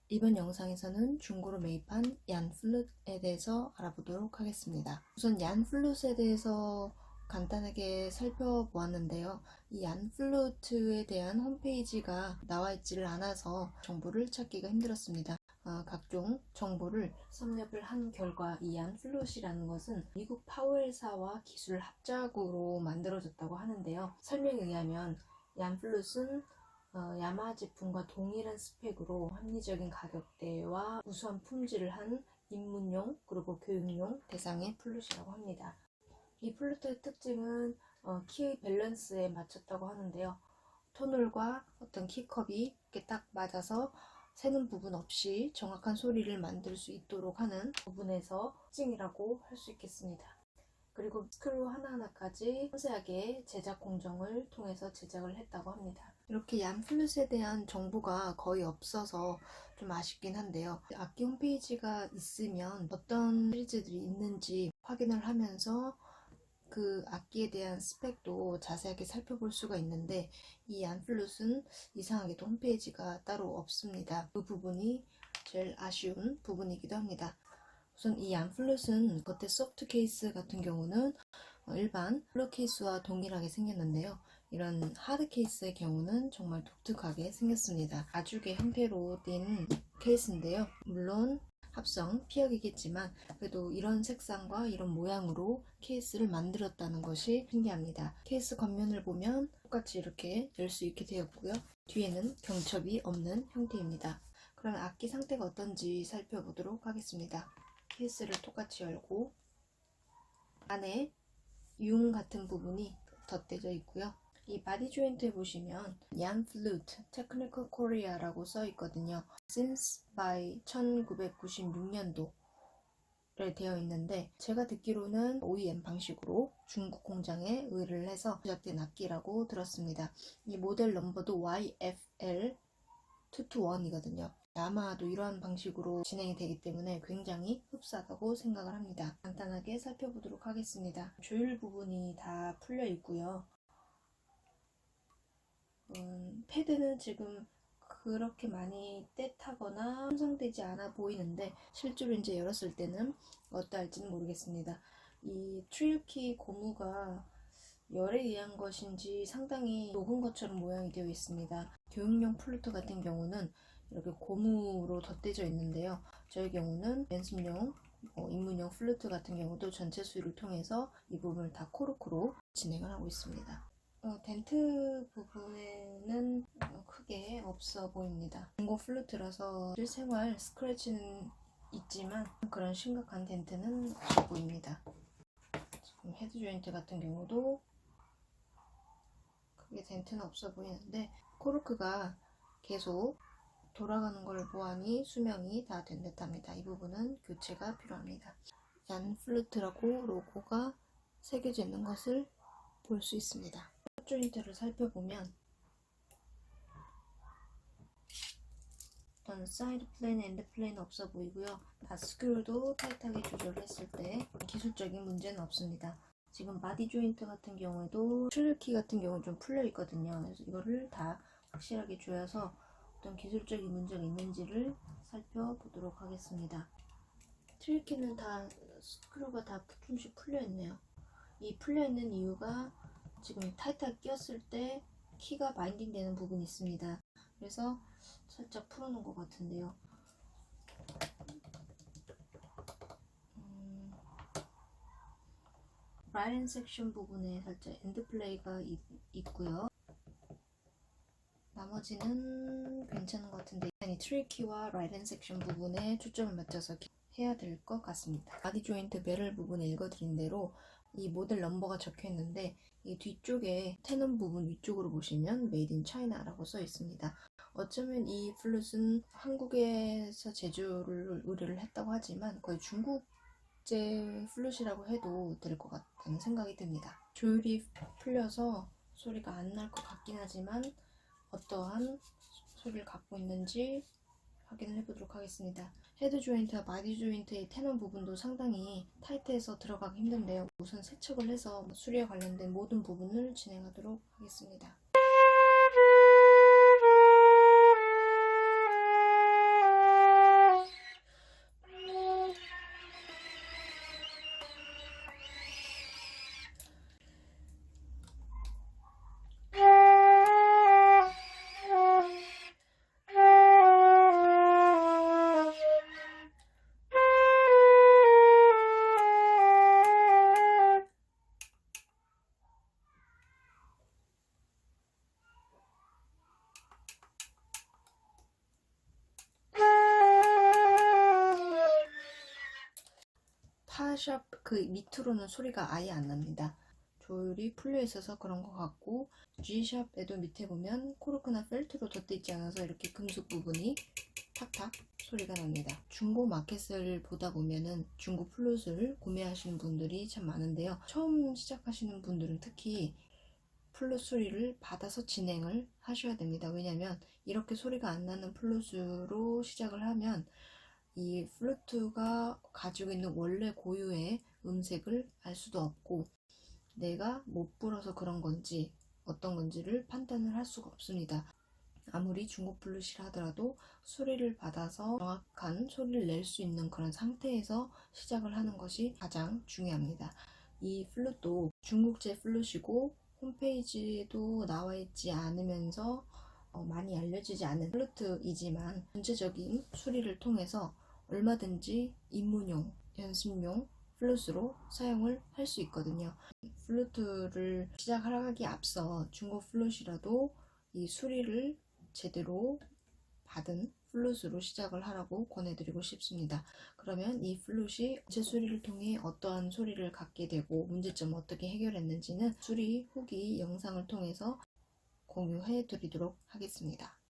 이번 영상에서는 중고로 매입한 얀 플룻에 대해서 알아보도록 하겠습니다. 우선 얀 플룻에 대해서 간단하게 살펴보았는데요. 이 얀 플루트에 대한 홈페이지가 나와 있지를 않아서 정보를 찾기가 힘들었습니다. 각종 정보를 섭렵을 한 결과 이 얀 플룻이라는 것은 미국 파웰사와 기술 합작으로 만들어졌다고 하는데요. 설명에 의하면 얀 플룻은 야마 제품과 동일한 스펙으로 합리적인 가격대와 우수한 품질을 한 입문용 그리고 교육용 대상의 플룻이라고 합니다. 이 플룻의 특징은 키의 밸런스에 맞췄다고 하는데요. 톤홀과 어떤 키컵이 이렇게 딱 맞아서 새는 부분 없이 정확한 소리를 만들 수 있도록 하는 부분에서 특징이라고 할 수 있겠습니다. 그리고 스크류 하나하나까지 섬세하게 제작 공정을 통해서 제작을 했다고 합니다. 이렇게 얀 플룻에 대한 정보가 거의 없어서 좀 아쉽긴 한데요. 악기 홈페이지가 있으면 어떤 시리즈들이 있는지 확인을 하면서 그 악기에 대한 스펙도 자세하게 살펴볼 수가 있는데 이 얀 플룻은 이상하게도 홈페이지가 따로 없습니다. 그 부분이 제일 아쉬운 부분이기도 합니다. 우선 이 얀 플룻은 겉에 소프트 케이스 같은 경우는 일반 플룻 케이스와 동일하게 생겼는데요. 이런 하드 케이스의 경우는 정말 독특하게 생겼습니다. 가죽의 형태로 된 케이스인데요. 물론 합성, 피혁이겠지만 그래도 이런 색상과 이런 모양으로 케이스를 만들었다는 것이 신기합니다. 케이스 겉면을 보면 똑같이 이렇게 열 수 있게 되었고요. 뒤에는 경첩이 없는 형태입니다. 그럼 악기 상태가 어떤지 살펴보도록 하겠습니다. 케이스를 똑같이 열고 안에 융 같은 부분이 덧대져 있고요. 이 바디 조인트에 보시면 얀 플루트 테크니컬 코리아라고 써 있거든요. Since by 1996년도를 되어 있는데 제가 듣기로는 OEM 방식으로 중국 공장에 의뢰를 해서 제작된 악기라고 들었습니다. 이 모델 넘버도 YFL 221이거든요. 아마도 이러한 방식으로 진행이 되기 때문에 굉장히 흡사하다고 생각을 합니다. 간단하게 살펴보도록 하겠습니다. 조율 부분이 다 풀려 있고요. 패드는 지금 그렇게 많이 떼타거나 손상되지 않아 보이는데 실제로 이제 열었을 때는 어떠할지는 모르겠습니다. 이 트리오키 고무가 열에 의한 것인지 상당히 녹은 것처럼 모양이 되어 있습니다. 교육용 플루트 같은 경우는 이렇게 고무로 덧대져 있는데요. 저의 경우는 연습용, 입문용 플루트 같은 경우도 전체 수율을 통해서 이 부분을 다 코르크로 진행을 하고 있습니다. 덴트 부분에는 크게 없어 보입니다. 중고 플루트라서 실생활 스크래치는 있지만 그런 심각한 덴트는 없어 보입니다. 지금 헤드 조인트 같은 경우도 크게 덴트는 없어 보이는데 코르크가 계속 돌아가는 걸 보아하니 수명이 다 된 듯합니다. 이 부분은 교체가 필요합니다. 얀 플루트라고 로고가 새겨져 있는 것을 볼 수 있습니다. 조인트를 살펴보면 사이드 플레인, 엔드 플레인 없어 보이고요. 스크류도 타이트하게 조절을 했을 때 기술적인 문제는 없습니다. 지금 바디 조인트 같은 경우에도 트릴키 같은 경우는 좀 풀려 있거든요. 그래서 이거를 다 확실하게 조여서 어떤 기술적인 문제가 있는지를 살펴보도록 하겠습니다. 트릴키는 다 스크류가 다 조금씩 풀려 있네요. 이 풀려 있는 이유가 지금 타이트하게 끼웠을 때 키가 바인딩 되는 부분이 있습니다. 그래서 살짝 풀어놓은 것 같은데요. 라인 섹션 부분에 살짝 엔드 플레이가 있고요. 나머지는 괜찮은 것 같은데 이 트리키와 라인 섹션 부분에 초점을 맞춰서 해야 될 것 같습니다. 바디 조인트 배럴 부분에 읽어드린 대로 이 모델 넘버가 적혀 있는데 이 뒤쪽에 테넌 부분 위쪽으로 보시면 메이드 인 차이나라고 써 있습니다. 어쩌면 이 플룻은 한국에서 제조를 의뢰를 했다고 하지만 거의 중국제 플룻이라고 해도 될 것 같다는 생각이 듭니다. 조율이 풀려서 소리가 안 날 것 같긴 하지만 어떠한 소리를 갖고 있는지 확인을 해보도록 하겠습니다. 헤드 조인트와 바디 조인트의 테넌 부분도 상당히 타이트해서 들어가기 힘든데요. 우선 세척을 해서 수리에 관련된 모든 부분을 진행하도록 하겠습니다. C샵 그 밑으로는 소리가 아예 안 납니다. 조율이 풀려 있어서 그런 것 같고, G샵에도 밑에 보면 코르크나 펠트로 덧대 있지 않아서 이렇게 금속 부분이 탁탁 소리가 납니다. 중고 마켓을 보다 보면은 중고 플룻을 구매하시는 분들이 참 많은데요. 처음 시작하시는 분들은 특히 플룻 소리를 받아서 진행을 하셔야 됩니다. 왜냐면 이렇게 소리가 안 나는 플룻으로 시작을 하면 이 플루트가 가지고 있는 원래 고유의 음색을 알 수도 없고, 내가 못 불어서 그런 건지 어떤 건지를 판단을 할 수가 없습니다. 아무리 중고 플룻이라 하더라도 소리를 받아서 정확한 소리를 낼 수 있는 그런 상태에서 시작을 하는 것이 가장 중요합니다. 이 플룻도 중국제 플룻이고 홈페이지에도 나와 있지 않으면서 많이 알려지지 않은 플루트이지만, 전체적인 수리를 통해서 얼마든지 입문용, 연습용 플룻으로 사용을 할 수 있거든요. 플루트를 시작하기 앞서 중고 플룻이라도 이 수리를 제대로 받은 플룻으로 시작을 하라고 권해드리고 싶습니다. 그러면 이 플룻이 제 수리를 통해 어떠한 소리를 갖게 되고 문제점을 어떻게 해결했는지는 수리 후기 영상을 통해서 공유해 드리도록 하겠습니다.